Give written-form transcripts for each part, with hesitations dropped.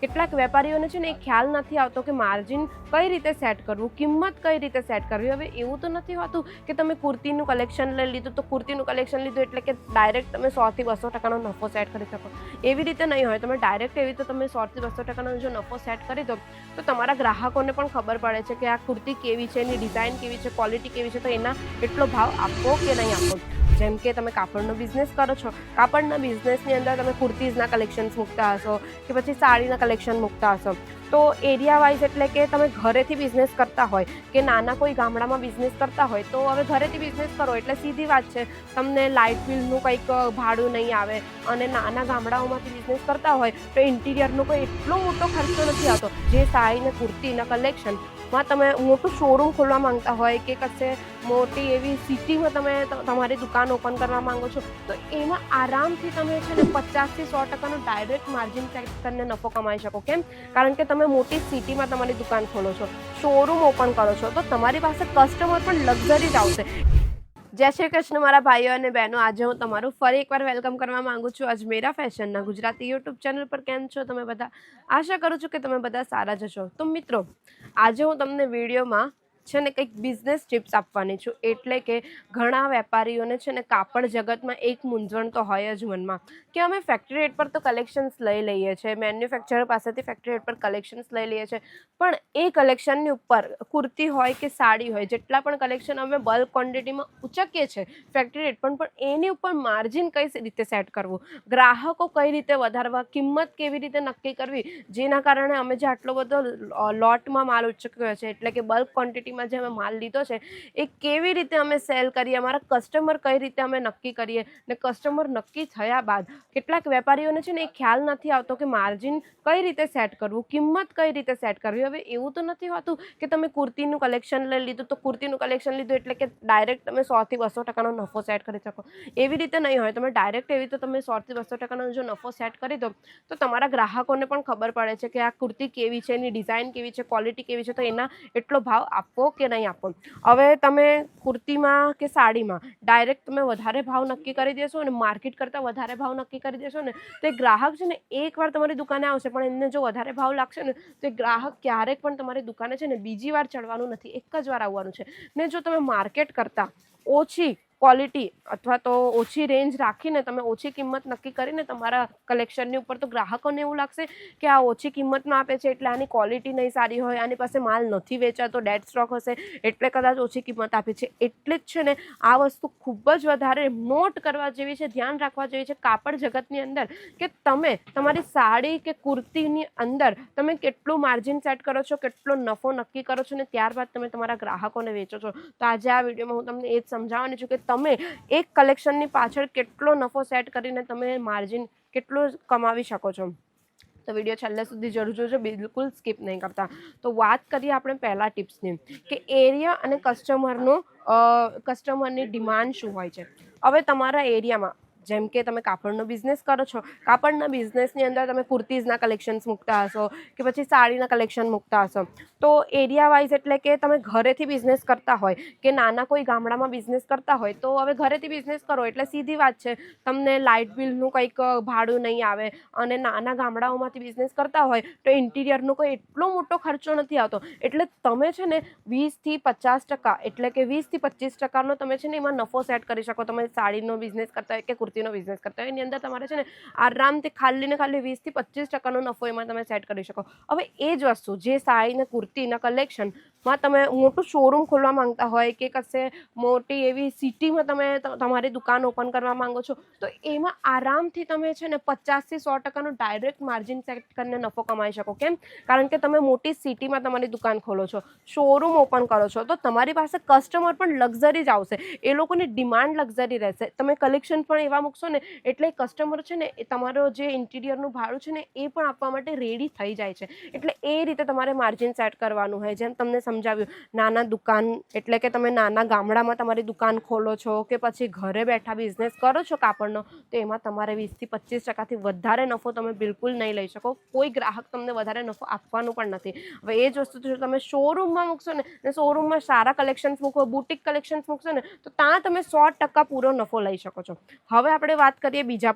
કેટલાક વેપારીઓને છે ને એ ખ્યાલ નથી આવતો કે માર્જિન કઈ રીતે સેટ કરવું, કિંમત કઈ રીતે સેટ કરવી. હવે એવું તો નથી હોતું કે તમે કુર્તીનું કલેક્શન લઈ લીધું તો કુર્તીનું કલેક્શન લીધું એટલે કે ડાયરેક્ટ તમે 100 થી 200% નફો સેટ કરી શકો. એવી રીતે નહીં હોય. તમે ડાયરેક્ટ એવી રીતે તમે 100 થી 200% જો નફો સેટ કરી દો તો તમારા ગ્રાહકોને પણ ખબર પડે છે કે આ કુર્તી કેવી છે, એની ડિઝાઇન કેવી છે, ક્વોલિટી કેવી છે, તો એના એટલો ભાવ આપવો કે નહીં આપવો. જેમ કે તમે કાપડનો બિઝનેસ કરો છો, કાપડના બિઝનેસની અંદર તમે કુર્તીઝના કલેક્શન્સ મૂકતા હશો કે પછી સાડીના કલેક્શન મૂકતા હશો, તો એરિયા વાઇઝ એટલે કે તમે ઘરેથી બિઝનેસ કરતા હોય કે નાના કોઈ ગામડામાં બિઝનેસ કરતા હોય તો હવે ઘરેથી બિઝનેસ કરો એટલે સીધી વાત છે, તમને લાઇટ બિલનું કંઈક ભાડું નહીં આવે. અને નાના ગામડાઓમાંથી બિઝનેસ કરતા હોય તો ઇન્ટિરિયરનો કોઈ એટલો મોટો ખર્ચો નથી આવતો. જે સાડીને કુર્તીના કલેક્શનમાં તમે મોટું શોરૂમ ખોલવા માંગતા હોય કે કશે મોટી એવી સિટીમાં તમે તમારી દુકાન ઓપન કરવા માંગો છો તો એમાં આરામથી તમે છે ને 50 થી 100% ડાયરેક્ટ માર્જિન સેટ કરીને નફો કમાઈ શકો. કેમ? કારણ કે તમે મોટી સિટીમાં તમારી દુકાન ખોલો છો, શોરૂમ ઓપન કરો છો, તો તમારી પાસે કસ્ટમર પણ લક્ઝરી જ આવશે. જય શ્રી કૃષ્ણ મારા ભાઈઓ અને બહેનો. આજે હું તમારું ફરી એકવાર વેલકમ કરવા માંગુ છું અજમેરા ફેશનના ગુજરાતી યુટ્યુબ ચેનલ પર. કેમ છો તમે બધા? આશા કરું છું કે તમે બધા સારા જ છો. તો મિત્રો, આજે હું તમને વિડીયોમાં છે ને કંઈક બિઝનેસ ટિપ્સ આપવાની છું. એટલે કે ઘણા વેપારીઓને છે ને કાપડ જગતમાં એક મૂંઝવણ તો હોય જ મનમાં કે અમે ફેક્ટરી રેટ પર તો કલેક્શન્સ લઈ લઈએ છીએ, મેન્યુફેક્ચરર પાસેથી ફેક્ટરી રેટ પર કલેક્શન્સ લઈ લઈએ છીએ, પણ એ કલેક્શનની ઉપર કુર્તી હોય કે સાડી હોય, જેટલા પણ કલેક્શન અમે બલ્ક ક્વોન્ટિટીમાં ઉચકીએ છીએ ફેક્ટરી રેટ પણ એની ઉપર માર્જિન કઈ રીતે સેટ કરવું, ગ્રાહકો કઈ રીતે વધારવા, કિંમત કેવી રીતે નક્કી કરવી, જેના કારણે અમે જે આટલો બધો લોટમાં માલ ઉચક્યો છે એટલે કે બલ્ક ક્વોન્ટિટી જે અમે માલ લીધો છે એ કેવી રીતે અમે સેલ કરીએ, અમારા કસ્ટમર કઈ રીતે અમે નક્કી કરીએ. ને કસ્ટમર નક્કી થયા બાદ કેટલાક વેપારીઓને છે ને એ ખ્યાલ નથી આવતો કે માર્જિન કઈ રીતે સેટ કરવું, કિંમત કઈ રીતે સેટ કરવી. હવે એવું તો નથી હોતું કે તમે કુર્તીનું કલેક્શન લઈ લીધું તો કુર્તીનું કલેક્શન લીધું એટલે કે ડાયરેક્ટ તમે 100 થી 200% નફો સેટ કરી શકો. એવી રીતે નહીં હોય. તમે ડાયરેક્ટ એવી રીતે તમે 100 થી 200% જો નફો સેટ કરી દો તો તમારા ગ્રાહકોને પણ ખબર પડે છે કે આ કુર્તી કેવી છે, એની ડિઝાઇન કેવી છે, ક્વોલિટી કેવી છે, તો એના એટલો ભાવ આપવો કે નહીં આપો. હવે તમે કુર્તીમાં કે સાડીમાં ડાયરેક્ટ તમે વધારે ભાવ નક્કી કરી દેશો અને માર્કેટ કરતાં વધારે ભાવ નક્કી કરી દેશો ને તો એ ગ્રાહક છે ને એકવાર તમારી દુકાને આવશે, પણ એમને જો વધારે ભાવ લાગશે ને તો એ ગ્રાહક ક્યારેક પણ તમારી દુકાને છે ને બીજી વાર ચડવાનું નથી, એક જ વાર આવવાનું છે. ને જો તમે માર્કેટ કરતાં ઓછી ક્વોલિટી અથવા તો ઓછી રેન્જ રાખીને તમે ઓછી કિંમત નક્કી કરીને તમારા કલેક્શનની ઉપર, તો ગ્રાહકોને એવું લાગશે કે આ ઓછી કિંમતમાં આપે છે એટલે આની ક્વોલિટી નહીં સારી હોય, આની પાસે માલ નથી વેચાતો, ડેડ સ્ટોક હશે એટલે કદાચ ઓછી કિંમત આપે છે. એટલે જ છે ને આ વસ્તુ ખૂબ જ વધારે નોટ કરવા જેવી છે, ધ્યાન રાખવા જેવી છે કાપડ જગતની અંદર કે તમે તમારી સાડી કે કુર્તીની અંદર તમે કેટલું માર્જિન સેટ કરો છો, કેટલો નફો નક્કી કરો છો ને ત્યારબાદ તમે તમારા ગ્રાહકોને વેચો છો. તો આજે આ વિડીયોમાં હું તમને એ જ સમજાવવાની છું કે તમે એક કલેક્શનની પાછળ કેટલો નફો સેટ કરીને તમે માર્જિન કેટલું કમાવી શકો છો. તો વિડીયો છેલ્લે સુધી જરૂર જોજો, બિલકુલ સ્કીપ નહીં કરતા. તો વાત કરીએ આપણે પહેલા ટિપ્સની કે એરિયા અને કસ્ટમરની ડિમાન્ડ શું હોય છે. હવે તમારા એરિયામાં જેમ કે તમે કાપડનો બિઝનેસ કરો છો, કાપડના બિઝનેસની અંદર તમે કુર્તીઝના કલેક્શન્સ મૂકતા હશો કે પછી સાડીના કલેક્શન મૂકતા હશો, તો એરિયા વાઇઝ એટલે કે તમે ઘરેથી બિઝનેસ કરતા હોય કે નાના કોઈ ગામડામાં બિઝનેસ કરતા હોય તો હવે ઘરેથી બિઝનેસ કરો એટલે સીધી વાત છે, તમને લાઇટ બિલનું કંઈક ભાડું નહીં આવે. અને નાના ગામડાઓમાંથી બિઝનેસ કરતા હોય તો ઇન્ટિરિયરનો કોઈ એટલો મોટો ખર્ચો નથી આવતો. એટલે તમે છે ને 20 થી 50% એટલે કે 20 થી 25% તમે છે ને એમાં નફો સેટ કરી શકો. તમે સાડીનો બિઝનેસ કરતા હોય કે કુર્તીનો બિઝનેસ કરતા હોય એની અંદર તમારે છે ને આરામથી ખાલી ને ખાલી 20 થી 25% નફો એમાં તમે સેટ કરી શકો. હવે એ જ વસ્તુ જે સાડી ને કુર્તીના કલેક્શનમાં તમે મોટું શોરૂમ ખોલવા માંગતા હોય કે કશે મોટી એવી સિટીમાં તમે તમારી દુકાન ઓપન કરવા માંગો છો તો એમાં આરામથી તમે છે ને 50 થી 100% ડાયરેક્ટ માર્જિન સેટ કરીને નફો કમાઈ શકો. કેમ? કારણ કે તમે મોટી સિટીમાં તમારી દુકાન ખોલો છો, શોરૂમ ઓપન કરો છો, તો તમારી પાસે કસ્ટમર પણ લક્ઝરી જ આવશે, એ લોકોની ડિમાન્ડ લક્ઝરી રહેશે. તમે કલેક્શન પણ એવા મૂકશો ને એટલે કસ્ટમર છે ને એ તમારો જે ઇન્ટિરિયરનું ભાડું છે ને એ પણ આપવા માટે રેડી થઈ જાય છે. એટલે એ રીતે તમારે માર્જિન સેટ કરવાનું હોય. જેમ તમને સમજાવ્યું, નાના દુકાન એટલે કે તમે નાના ગામડામાં તમારી દુકાન ખોલો છો કે પછી ઘરે બેઠા બિઝનેસ કરો છો કાપડનો, તો એમાં તમારે 20 થી 25% વધારે નફો તમે બિલકુલ નહીં લઈ શકો. કોઈ ગ્રાહક તમને વધારે નફો આપવાનું પણ નથી. હવે એ જ વસ્તુ જો તમે શોરૂમમાં મૂકશો ને શોરૂમમાં સારા કલેક્શન્સ મૂકો, બુટિક કલેક્શન્સ મૂકશો ને તો ત્યાં તમે 100% પૂરો નફો લઈ શકો છો. હવે આપણે વાત કરીએ બીજા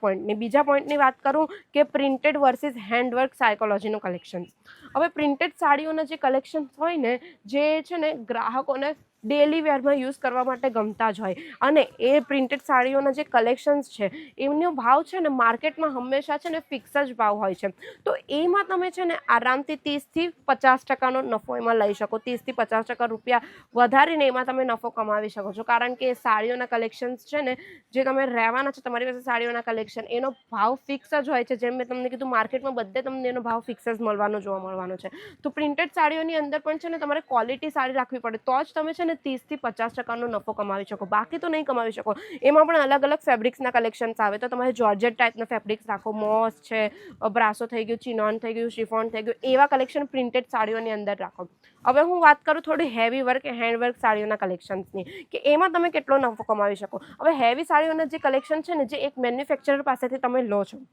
પોઈન્ટની વાત કરું કે પ્રિન્ટેડ વર્સિસ હેન્ડવર્ક સાયકોલોજીનું કલેક્શન. હવે પ્રિન્ટેડ સાડીઓના જે કલેક્શન્સ હોય ને, જે છે ને ગ્રાહકોને ડેલી વેરમાં યુઝ કરવા માટે ગમતા જ હોય, અને એ પ્રિન્ટેડ સાડીઓના જે કલેક્શન્સ છે એમનો ભાવ છે ને માર્કેટમાં હંમેશા છે ને ફિક્સ જ ભાવ હોય છે. તો એમાં તમે છે ને આરામથી 30 થી 50% નફો એમાં લઈ શકો. 30 થી 50% રૂપિયા વધારીને એમાં તમે નફો કમાવી શકો છો, કારણ કે સાડીઓના કલેક્શન્સ છે ને જે તમે રહેવાના છો તમારી પાસે સાડીઓના કલેક્શન, એનો ભાવ ફિક્સ જ હોય છે. જેમ મેં તમને કીધું, માર્કેટમાં બધે તમને એનો ભાવ ફિક્સ જ જોવા મળવાનો છે. તો પ્રિન્ટેડ સાડીઓની અંદર પણ છે ને તમારે ક્વોલિટી સારી રાખવી પડે, તો જ તમે છે ને 30 થી 50% નફો કમાવી શકો, બાકી તો નહીં કમાવી શકો. એમાં પણ અલગ અલગ ફેબ્રિક્સના કલેક્શન્સ આવે, તો તમારે જોર્જેટ ટાઈપના ફેબ્રિક્સ રાખો, મોસ છે, બ્રાસો થઈ ગયું, ચિનોન થઈ ગયું, શિફોન થઈ ગયું, એવા કલેક્શન પ્રિન્ટેડ સાડીઓની અંદર રાખો. હવે હું વાત કરું થોડી હેવી વર્ક હેન્ડવર્ક સાડીઓના કલેક્શન્સની, કે એમાં તમે કેટલો નફો કમાવી શકો. હવે હેવી સાડીઓના જે કલેક્શન છે ને, જે એક મેન્યુફેક્ચરર પાસેથી તમે લો છો,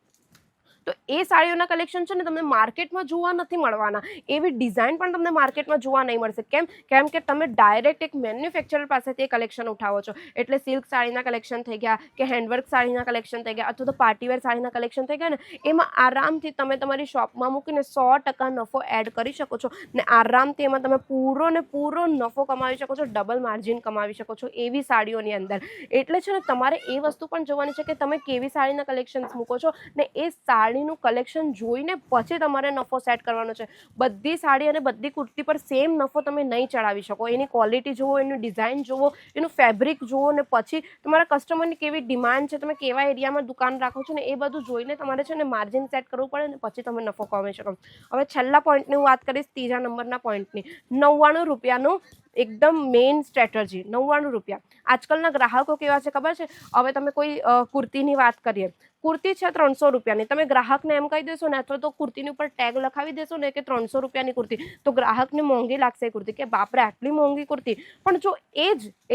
તો એ સાડીઓના કલેક્શન છે ને તમને માર્કેટમાં જોવા નથી મળવાના. એવી ડિઝાઇન પણ તમને માર્કેટમાં જોવા નહીં મળશે. કેમ કે તમે ડાયરેક્ટ એક મેન્યુફેક્ચરર પાસેથી એ કલેક્શન ઉઠાવો છો. એટલે સિલ્ક સાડીના કલેક્શન થઈ ગયા, કે હેન્ડવર્ક સાડીના કલેક્શન થઈ ગયા, અથવા તો પાર્ટીવેર સાડીના કલેક્શન થઈ ગયા ને, એમાં આરામથી તમે તમારી શોપમાં મૂકીને 100% નફો એડ કરી શકો છો, ને આરામથી એમાં તમે પૂરો નફો કમાવી શકો છો, ડબલ માર્જિન કમાવી શકો છો એવી સાડીઓની અંદર. એટલે છે ને તમારે એ વસ્તુ પણ જોવાની છે કે તમે કેવી સાડીના કલેક્શન્સ મૂકો છો, ને એ સાડીનું કલેક્શન જોઈને પછી તમારે નફો સેટ કરવાનો છે. બધી સાડી અને બધી કુર્તી પર સેમ નફો તમે નહીં ચડાવી શકો. એની ક્વોલિટી જુઓ, એનું ડિઝાઇન જુઓ, એનું ફેબ્રિક જુઓ, ને પછી તમારા કસ્ટમરની કેવી ડિમાન્ડ છે, તમે કેવા એરિયામાં દુકાન રાખો છો ને, એ બધું જોઈને તમારે છે ને માર્જિન સેટ કરવું પડે, ને પછી તમે નફો કમાવી શકો. હવે છેલ્લા પોઈન્ટની હું વાત કરીશ, ત્રીજા નંબરના પોઈન્ટની, 99 રૂપિયાનું એકદમ મેઇન સ્ટ્રેટેજી. 99 રૂપિયા. આજકાલના ગ્રાહકો કેવા છે ખબર છે? હવે તમે કોઈ કુર્તીની વાત કરીએ, કુર્તી છે 300 રૂપિયાની, તમે ગ્રાહકને એમ કહી દેશો ને, અથવા તો કુર્તીની ઉપર ટેગ લખાવી દેશો ને કે 300 રૂપિયાની કુર્તી, તો ગ્રાહકને મોંઘી લાગશે કુર્તી, કે બાપરે આટલી મોંઘી કુર્તી. પણ જો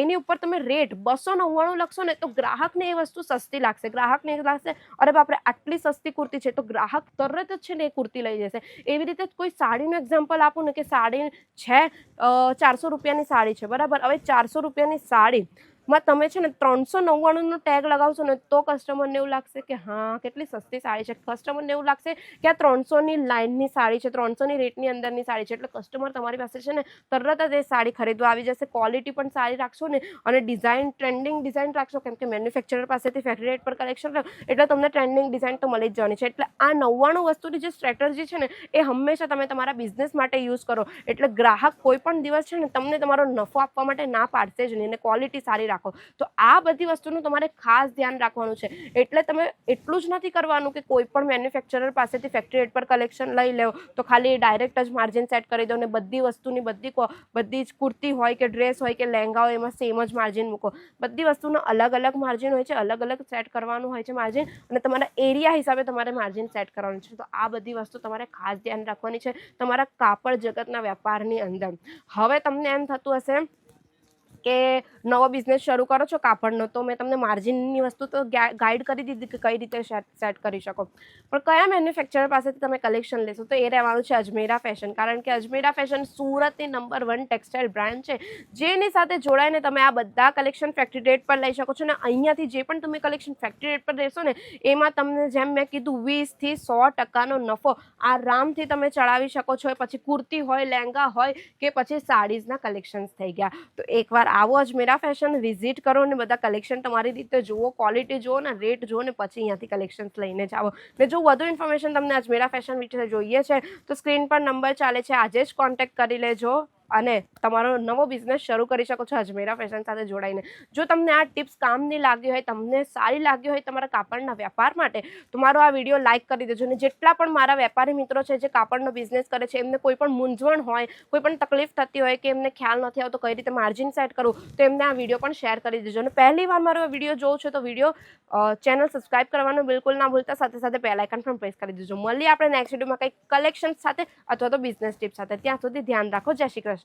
એની ઉપર તમે રેટ 299 લખશો ને, તો ગ્રાહકને એ વસ્તુ સસ્તી લાગશે. ગ્રાહકને એ લાગશે, અરે બાપરે આટલી સસ્તી કુર્તી છે, તો ગ્રાહક તરત જ છે ને એ કુર્તી લઈ જશે. એવી રીતે કોઈ સાડીનું એક્ઝામ્પલ આપું ને, કે સાડી છે 400 રૂપિયાની સાડી છે, બરાબર. હવે 400 રૂપિયાની સાડીમાં તમે છે ને 399નો ટેગ લગાવશો ને, તો કસ્ટમરને એવું લાગશે કે હા કેટલી સસ્તી સાડી છે. કસ્ટમરને એવું લાગશે કે આ 300ની લાઇનની સાડી છે, 300ની રેટની અંદરની સાડી છે. એટલે કસ્ટમર તમારી પાસે છે ને તરત જ એ સાડી ખરીદવા આવી જશે. ક્વોલિટી પણ સારી રાખશો ને, અને ડિઝાઇન ટ્રેન્ડિંગ ડિઝાઇન રાખશો, કેમ કે મેન્યુફેક્ચરર પાસેથી ફેક્ટરી રેટ પર કલેક્શન રાખો, એટલે તમને ટ્રેન્ડિંગ ડિઝાઇન તો મળી જ જવાની છે. એટલે આ 99 વસ્તુની જે સ્ટ્રેટેજી છે ને, એ હંમેશા તમે તમારા બિઝનેસ માટે યુઝ કરો. એટલે ગ્રાહક કોઈ પણ દિવસ છે ને તમને તમારો નફો આપવા માટે ના પાડશે જ નહીં, અને ક્વોલિટી સારી રાખો. તો આ બધી વસ્તુનું તમારે ખાસ ધ્યાન રાખવાનું છે. એટલે તમે એટલું જ નથી કરવાનું કે કોઈ પણ મેન્યુફેક્ચરર પાસેથી ફેક્ટરી રેટ પર કલેક્શન લઈ લો, તો ખાલી ડાયરેક્ટ જ માર્જિન સેટ કરી દો, ને બધી વસ્તુની બધી જ કુર્તી હોય કે ડ્રેસ હોય કે લહેંગા હોય, એમાં સેમ જ માર્જિન મૂકો. બધી વસ્તુનો અલગ અલગ માર્જિન હોય છે, અલગ અલગ સેટ કરવાનું હોય છે માર્જિન, અને તમારા એરિયા હિસાબે તમારે માર્જિન સેટ કરવાનું છે. તો આ બધી વસ્તુ તમારે ખાસ ધ્યાન રાખવાની છે તમારા કાપડ જગતના વેપારની અંદર. હવે તમને એમ થતું હશે કે નવો બિઝનેસ શરૂ કરો છો કાપડનો, તો મેં તમને માર્જિનની વસ્તુ તો ગાઈડ કરી દીધી કે કઈ રીતે સેટ કરી શકો, પણ કયા મેન્યુફેક્ચરર પાસેથી તમે કલેક્શન લેશો, તો એ રહેવાનું છે અજમેરા ફેશન. કારણ કે અજમેરા ફેશન સુરતની નંબર 1 ટેક્સટાઇલ બ્રાન્ડ છે, જેની સાથે જોડાઈને તમે આ બધા કલેક્શન ફેક્ટરી રેટ પર લઈ શકો છો. ને અહીંયાથી જે પણ તમે કલેક્શન ફેક્ટરી રેટ પર લેશો ને, એમાં તમને જેમ મેં કીધું 20 થી 100% નફો આરામથી તમે ચડાવી શકો છો. પછી કુર્તી હોય, લહેંગા હોય, કે પછી સાડીઝના કલેક્શન્સ થઈ ગયા. તો એકવાર આવો અજમેરા ફેશન, વિઝિટ કરો ને બધા કલેક્શન તમારી રીતે જુઓ, ક્વોલિટી જુઓ ને રેટ જુઓ, ને પછી અહીંયાથી કલેક્શન્સ લઈને જાઓ. ને જો વધુ ઇન્ફોર્મેશન તમને અજમેરા ફેશન વિશે જોઈએ છે, તો સ્ક્રીન પર નંબર ચાલે છે, આજે જ કોન્ટેક્ટ કરી લેજો અને તમારો નવો બિઝનેસ શરૂ કરી શકો છો અજમેરા ફેશન સાથે જોડાઈને. જો તમને આ ટિપ્સ કામની લાગી હોય, તમને સારી લાગી હોય તમારા કાપડના વેપાર માટે, તો મારો આ વિડીયો લાઇક કરી દેજો. અને જેટલા પણ મારા વેપારી મિત્રો છે જે કાપડનો બિઝનેસ કરે છે, એમને કોઈ પણ મૂંઝવણ હોય, કોઈ પણ તકલીફ થતી હોય, કે એમને ખ્યાલ નથી આવતો કઈ રીતે માર્જિન સેટ કરવું, તો એમને આ વિડીયો પણ શેર કરી દેજો. અને પહેલી વાર મારો વિડીયો જોવો છો તો ચેનલ સબસ્ક્રાઇબ કરવાનું બિલકુલ ના ભૂલતા, સાથે સાથે બેલ આઇકન પણ પ્રેસ કરી દેજો. મળીએ આપણે નેક્સ્ટ વિડીયોમાં કંઈક કલેક્શન સાથે અથવા તો બિઝનેસ ટિપ્સ સાથે. ત્યાં સુધી ધ્યાન રાખો. જય શ્રી કૃષ્ણ.